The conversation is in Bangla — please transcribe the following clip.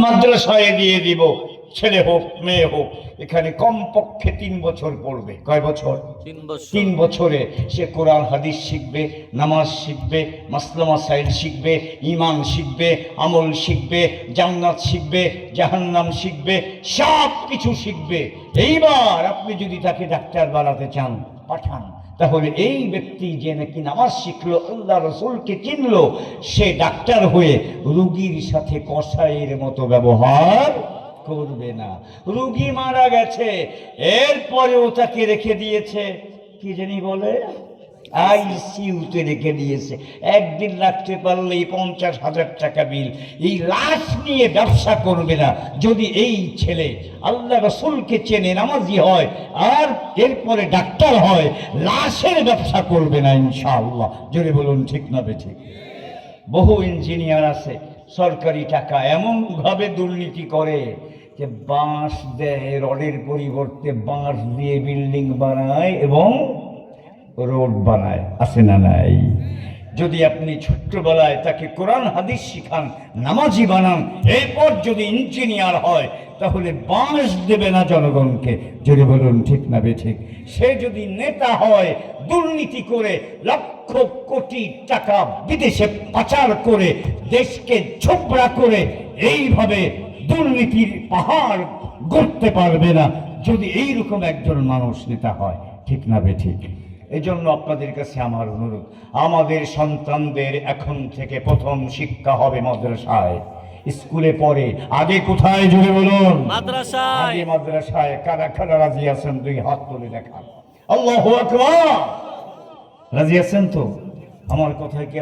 মাদ্রাসায় দিয়ে দিব, ছেলে হোক মেয়ে হোক, এখানে কমপক্ষে 3 বছর পড়বে। কয় বছর? 3 বছরে সে কোরআন হাদিস শিখবে, নামাজ শিখবে, মাসলা মাসাইল শিখবে, ঈমান শিখবে, আমল শিখবে, জান্নাত শিখবে, জাহান্নাম শিখবে, সব কিছু শিখবে। এইবার আপনি যদি তাকে ডাক্তার বানাতে চান, পাঠান। তাহলে এই ব্যক্তি যে নাকি নামাজ শিখলো, আল্লাহ রসুলকে চিনলো, সে ডাক্তার হয়ে রোগীর সাথে কসাইয়ের মতো ব্যবহার করবে না। রোগী মারা গেছে, এরপরেও তাকে রেখে দিয়েছে, কি জানি বলে, আইসিইউতে রেখে দিয়েছে। একদিন রাখতে পারলেই 50,000 টাকা বিল। এই লাশ নিয়ে ব্যবসা করবে না। যদি এই ছেলে আল্লাহ রসুলকে চেনে, নামাজি হয়, আর এরপরে ডাক্তার হয়, লাশের ব্যবসা করবে না ইনশাআল্লাহ। জোরে বলুন ঠিক না বেঠিক? বহু ইঞ্জিনিয়ার আছে, সরকারি টাকা এমনভাবে দুর্নীতি করে যে বাঁশ দেয়, রডের পরিবর্তে বাঁশ দিয়ে বিল্ডিং বানায় এবং রোড বানায়। আছে না নাই? যদি আপনি ছোট্টবেলায় তাকে কোরআন হাদিস শিখান, নামাজি বানান, এরপর যদি ইঞ্জিনিয়ার হয়, তাহলে বাঁশ দেবে না জনগণকে। যদি বলুন ঠিক না বেঠিক? সে যদি নেতা হয়, দুর্নীতি করে লক্ষ কোটি টাকা বিদেশে পাচার করে দেশকে ছোবড়া করে এইভাবে দুর্নীতির পাহাড় গড়তে পারবে না, যদি এইরকম একজন মানুষ নেতা হয়। ঠিক না বেঠিক? এই জন্য আপনাদের কাছে আমার অনুরোধ, আমাদের সন্তানদের এখন থেকে প্রথম শিক্ষা হবে মাদ্রাসায়, স্কুলে পড়ে। আগে কোথায়? জুড়ে বলুন। মাদ্রাসায়। আগে মাদ্রাসায়। কারা কারা রাজি আছেন? 2 হাত তুলে দেখান। আল্লাহু আকবার। রাজি আছেন তো? আমার কথায় কি